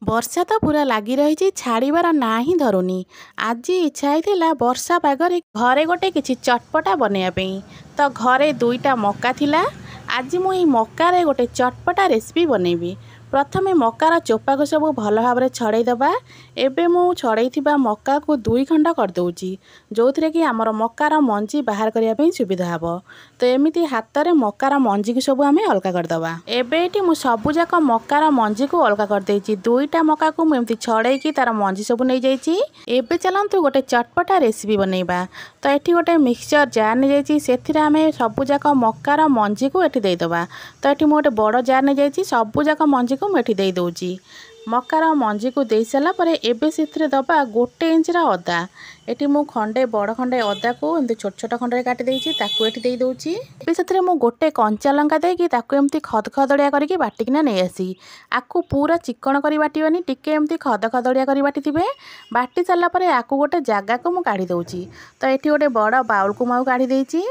ବର୍ଷା ତ ପୁରା ଲାଗି ରହିଛି, ଛାଡ଼ିବାର ନାଁ ହିଁ ଧରୁନି। ଆଜି ଇଚ୍ଛା ହେଇଥିଲା ବର୍ଷା ପାଗରେ ଘରେ ଗୋଟେ କିଛି ଚଟପଟା ବନେଇବା ପାଇଁ। ତ ଘରେ ଦୁଇଟା ମକା ଥିଲା। ଆଜି ମୁଁ ଏହି ମକାରେ ଗୋଟେ ଚଟପଟା ରେସିପି ବନେଇବି। ପ୍ରଥମେ ମକାର ଚୋପାକୁ ସବୁ ଭଲ ଭାବରେ ଛଡ଼େଇ ଦେବା। ଏବେ ମୁଁ ଛଡ଼େଇଥିବା ମକାକୁ 2 ଖଣ୍ଡ କରିଦେଉଛି, ଯେଉଁଥିରେ କି ଆମର ମକାର ମଞ୍ଜି ବାହାର କରିବା ପାଇଁ ସୁବିଧା ହେବ। ତ ଏମିତି ହାତରେ ମକାର ମଞ୍ଜିକୁ ସବୁ ଆମେ ଅଲଗା କରିଦେବା। ଏବେ ଏଠି ମୁଁ ସବୁଯାକ ମକାର ମଞ୍ଜିକୁ ଅଲଗା କରିଦେଇଛି। 2ଟା ମକାକୁ ମୁଁ ଏମିତି ଛଡ଼େଇକି ତାର ମଞ୍ଜି ସବୁ ନେଇଯାଇଛି। ଏବେ ଚାଲନ୍ତୁ ଗୋଟେ ଚଟପଟା ରେସିପି ବନେଇବା। ତ ଏଠି ଗୋଟେ ମିକ୍ସଚର ଜାର୍ ନେଇଯାଇଛି, ସେଥିରେ ଆମେ ସବୁଯାକ ମକାର ମଞ୍ଜିକୁ ଏଠି ଦେଇଦେବା। ତ ଏଠି ମୁଁ ଗୋଟେ ବଡ଼ ଜାର୍ ନେଇଯାଇଛି, ସବୁଯାକ ମଞ୍ଜିକୁ ମୁଁ ଏଠି ଦେଇଦେଉଛି। ମକାର ମଞ୍ଜିକୁ ଦେଇ ସାରିଲା ପରେ ଏବେ ସେଥିରେ ଦେବା 1 ଇଞ୍ଚର ଅଦା। ଏଠି ମୁଁ ବଡ଼ ଖଣ୍ଡେ ଅଦାକୁ ଏମିତି ଛୋଟ ଛୋଟ ଖଣ୍ଡରେ କାଟି ଦେଇଛି, ତାକୁ ଏଠି ଦେଇଦେଉଛି। ଏବେ ସେଥିରେ ମୁଁ 1 କଞ୍ଚା ଲଙ୍କା ଦେଇକି ତାକୁ ଏମିତି ଖଦଖଦଡ଼ିଆ କରିକି ବାଟିକିନା ନେଇ ଆସି। ଆକୁ ପୁରା ଚିକଣ କରି ବାଟିବନି, ଟିକେ ଏମିତି ଖଦଖଦଡ଼ିଆ କରି ବାଟିଥିବେ। ବାଟି ସାରିଲା ପରେ ଆକୁ ଗୋଟେ ଜାଗାକୁ ମୁଁ କାଢ଼ି ଦେଉଛି। ତ ଏଠି ଗୋଟେ ବଡ଼ ବାଉଲକୁ ମୁଁ କାଢ଼ି ଦେଇଛି।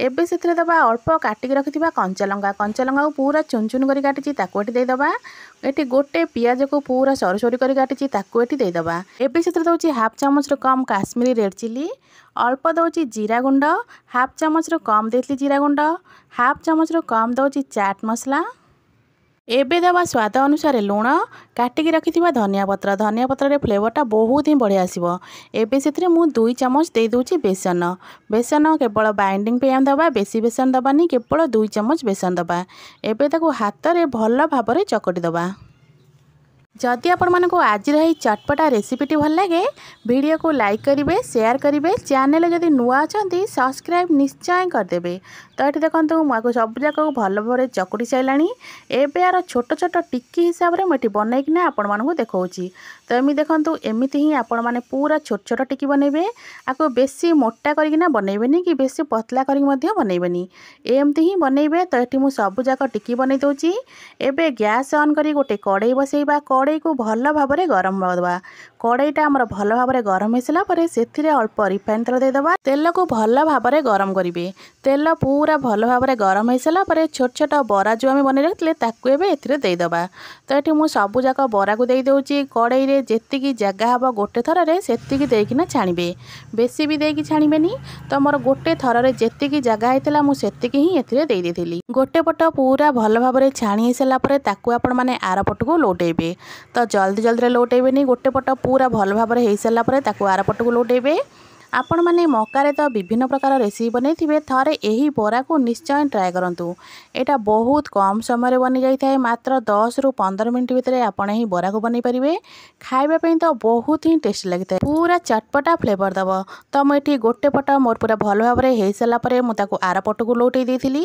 ଏବେ ସେଥିରେ ଦେବା ଅଳ୍ପ କାଟିକି ରଖିଥିବା କଞ୍ଚା ଲଙ୍କାକୁ ପୁରା ଚୁନ ଚୁନ କରି କାଟିଛି, ତାକୁ ଏଠି ଦେଇଦେବା। ଏଠି 1 ପିଆଜକୁ ପୁରା ସରୁ ସରୁ କରି କାଟିଛି, ତାକୁ ଏଠି ଦେଇଦେବା। ଏବେ ସେଥିରେ ଦେଉଛି 1/2 ଚାମଚରୁ କମ୍ କାଶ୍ମୀରୀ ରେଡ୍ ଚିଲି, ଅଳ୍ପ ଦେଉଛି ଜିରା ଗୁଣ୍ଡ, 1/2 ଚାମଚରୁ କମ୍ ଦେଇଥିଲି ଜିରା ଗୁଣ୍ଡ, 1/2 ଚାମଚରୁ କମ୍ ଦେଉଛି ଚାଟ୍ ମସଲା। ଏବେ ଦେବା ସ୍ୱାଦ ଅନୁସାରେ ଲୁଣ, କାଟିକି ରଖିଥିବା ଧନିଆ ପତ୍ରରେ ଫ୍ଲେଭରଟା ବହୁତ ହିଁ ବଢ଼ିଆ ଆସିବ। ଏବେ ସେଥିରେ ମୁଁ 2 ଚାମଚ ଦେଇଦେଉଛି ବେସନ କେବଳ ବାଇଣ୍ଡିଙ୍ଗ ପାଇଁ ଆମେ ଦେବା, ବେଶୀ ବେସନ ଦେବାନି, କେବଳ 2 ଚାମଚ ବେସନ ଦେବା। ଏବେ ତାକୁ ହାତରେ ଭଲ ଭାବରେ ଚକଟି ଦେବା। ଯଦି ଆପଣମାନଙ୍କୁ ଆଜିର ଏହି ଚଟପଟା ରେସିପିଟି ଭଲ ଲାଗେ, ଭିଡ଼ିଓକୁ ଲାଇକ୍ କରିବେ, ସେୟାର କରିବେ, ଚ୍ୟାନେଲ ଯଦି ନୂଆ ଅଛନ୍ତି ସବସ୍କ୍ରାଇବ୍ ନିଶ୍ଚୟ କରିଦେବେ। ତ ଏଠି ଦେଖନ୍ତୁ ମୁଁ ଆକୁ ସବୁଯାକକୁ ଭଲ ଭାବରେ ଚକୁଟି ସାରିଲାଣି। ଏବେ ଆର ଛୋଟ ଛୋଟ ଟିକି ହିସାବରେ ମୁଁ ଏଠି ବନେଇକିନା ଆପଣମାନଙ୍କୁ ଦେଖାଉଛି। ତ ଏମିତି ଦେଖନ୍ତୁ, ଏମିତି ହିଁ ଆପଣମାନେ ପୁରା ଛୋଟ ଛୋଟ ଟିକି ବନେଇବେ। ଆକୁ ବେଶୀ ମୋଟା କରିକିନା ବନେଇବେନି କି ବେଶୀ ପତଲା କରିକି ମଧ୍ୟ ବନେଇବେନି, ଏମିତି ହିଁ ବନେଇବେ। ତ ଏଠି ମୁଁ ସବୁଯାକ ଟିକି ବନେଇ ଦେଉଛି। ଏବେ ଗ୍ୟାସ୍ ଅନ୍ କରି ଗୋଟେ କଡ଼େଇ ବସେଇବା। କଡ଼େଇକୁ ଭଲ ଭାବରେ ଗରମ ଦେବା। କଡ଼େଇଟା ଆମର ଭଲ ଭାବରେ ଗରମ ହେଇସାରିଲା ପରେ ସେଥିରେ ଅଳ୍ପ ରିଫାଇନ୍ ତେଲ ଦେଇଦେବା। ତେଲକୁ ଭଲ ଭାବରେ ଗରମ କରିବେ। ତେଲ ପୁରା ଭଲ ଭାବରେ ଗରମ ହେଇସାରିଲା ପରେ ଛୋଟ ଛୋଟ ବରା ଯେଉଁ ଆମେ ବନେଇ ରଖିଥିଲେ ତାକୁ ଏବେ ଏଥିରେ ଦେଇଦେବା। ତ ଏଠି ମୁଁ ସବୁଯାକ ବରାକୁ ଦେଇଦେଉଛି। କଡ଼େଇରେ ଯେତିକି ଜାଗା ହେବ ଗୋଟେ ଥରରେ ସେତିକି ଦେଇକିନା ଛାଣିବେ, ବେଶୀ ବି ଦେଇକି ଛାଣିବେନି। ତ ମୋର ଗୋଟେ ଥରରେ ଯେତିକି ଜାଗା ହେଇଥିଲା ମୁଁ ସେତିକି ହିଁ ଏଥିରେ ଦେଇଦେଇଥିଲି। ଗୋଟେ ପଟ ପୁରା ଭଲ ଭାବରେ ଛାଣି ହେଇସାରିଲା ପରେ ତାକୁ ଆପଣମାନେ ଆର ପଟକୁ ଲଉଟେଇବେ। ତ ଜଲ୍ଦିରେ ଲଉଟେଇବେନି, ଗୋଟେ ପଟ ପୁରା ଭଲ ଭାବରେ ହେଇସାରିଲା ପରେ ତାକୁ ଆର ପଟକୁ ଲଉଟେଇବେ। ଆପଣମାନେ ମକାରେ ତ ବିଭିନ୍ନ ପ୍ରକାର ରେସିପି ବନେଇଥିବେ, ଥରେ ଏହି ବରାକୁ ନିଶ୍ଚୟ ଟ୍ରାଏ କରନ୍ତୁ। ଏଇଟା ବହୁତ କମ୍ ସମୟରେ ବନିଯାଇଥାଏ, ମାତ୍ର 10ରୁ 15 ମିନିଟ୍ ଭିତରେ ଆପଣ ଏହି ବରାକୁ ବନେଇ ପାରିବେ। ଖାଇବା ପାଇଁ ତ ବହୁତ ହିଁ ଟେଷ୍ଟି ଲାଗିଥାଏ, ପୁରା ଚଟପଟା ଫ୍ଲେଭର ଦେବ। ତ ମୁଁ ଏଠି ଗୋଟେ ପଟ ମୋର ପୁରା ଭଲ ଭାବରେ ହେଇସାରିଲା ପରେ ମୁଁ ତାକୁ ଆର ପଟକୁ ଲଉଟେଇ ଦେଇଥିଲି।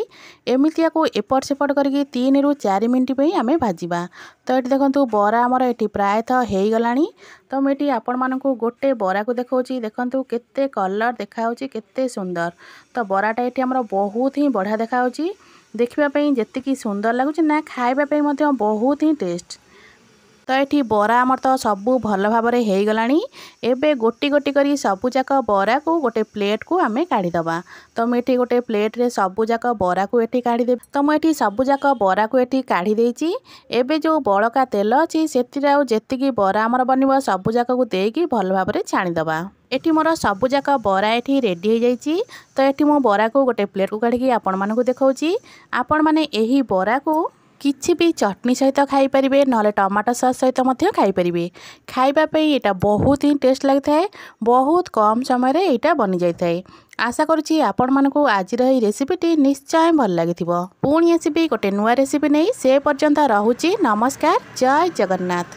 ଏମିତି ଆକୁ ଏପଟ ସେପଟ କରିକି 3ରୁ 4 ମିନିଟ୍ ପାଇଁ ଆମେ ଭାଜିବା। ତ ଏଠି ଦେଖନ୍ତୁ ବରା ଆମର ଏଠି ପ୍ରାୟତଃ ହେଇଗଲାଣି। ତ ମୁଁ ଏଠି ଆପଣମାନଙ୍କୁ ଗୋଟେ ବରାକୁ ଦେଖାଉଛି, ଦେଖନ୍ତୁ କେତେ କଲର୍ ଦେଖାହେଉଛି, କେତେ ସୁନ୍ଦର। ତ ବରାଟା ଏଠି ଆମର ବହୁତ ହିଁ ବଢ଼ିଆ ଦେଖାହେଉଛି। ଦେଖିବା ପାଇଁ ଯେତିକି ସୁନ୍ଦର ଲାଗୁଛି ନା, ଖାଇବା ପାଇଁ ମଧ୍ୟ ବହୁତ ହିଁ ଟେଷ୍ଟ। ତ ଏଠି ବରା ଆମର ତ ସବୁ ଭଲ ଭାବରେ ହେଇଗଲାଣି। ଏବେ ଗୋଟି ଗୋଟି କରି ସବୁଯାକ ବରାକୁ ଗୋଟେ ପ୍ଲେଟ୍କୁ ଆମେ କାଢ଼ିଦେବା। ତ ମୁଁ ଏଠି ଗୋଟେ ପ୍ଲେଟ୍ରେ ସବୁଯାକ ବରାକୁ ଏଠି କାଢ଼ିଦେବି। ତ ମୁଁ ଏଠି ସବୁଯାକ ବରାକୁ ଏଠି କାଢ଼ି ଦେଇଛି। ଏବେ ଯେଉଁ ବଳକା ତେଲ ଅଛି ସେଥିରେ ଆଉ ଯେତିକି ବରା ଆମର ବନିବ ସବୁଯାକକୁ ଦେଇକି ଭଲ ଭାବରେ ଛାଣିଦେବା। ଏଠି ମୋର ସବୁଯାକ ବରା ଏଠି ରେଡ଼ି ହେଇଯାଇଛି। ତ ଏଠି ମୁଁ ବରାକୁ ଗୋଟେ ପ୍ଲେଟ୍କୁ କାଢ଼ିକି ଆପଣମାନଙ୍କୁ ଦେଖାଉଛି। ଆପଣମାନେ ଏହି ବରାକୁ କିଛି ବି ଚଟଣି ସହିତ ଖାଇପାରିବେ, ନହେଲେ ଟମାଟୋ ସସ୍ ସହିତ ମଧ୍ୟ ଖାଇପାରିବେ। ଖାଇବା ପାଇଁ ଏଇଟା ବହୁତ ହିଁ ଟେଷ୍ଟ ଲାଗିଥାଏ, ବହୁତ କମ୍ ସମୟରେ ଏଇଟା ବନିଯାଇଥାଏ। ଆଶା କରୁଛି ଆପଣମାନଙ୍କୁ ଆଜିର ଏହି ରେସିପିଟି ନିଶ୍ଚୟ ଭଲ ଲାଗିଥିବ। ପୁଣି ଆସିବି ଗୋଟେ ନୂଆ ରେସିପି ନେଇ, ସେ ପର୍ଯ୍ୟନ୍ତ ରହୁଛି। ନମସ୍କାର, ଜୟ ଜଗନ୍ନାଥ।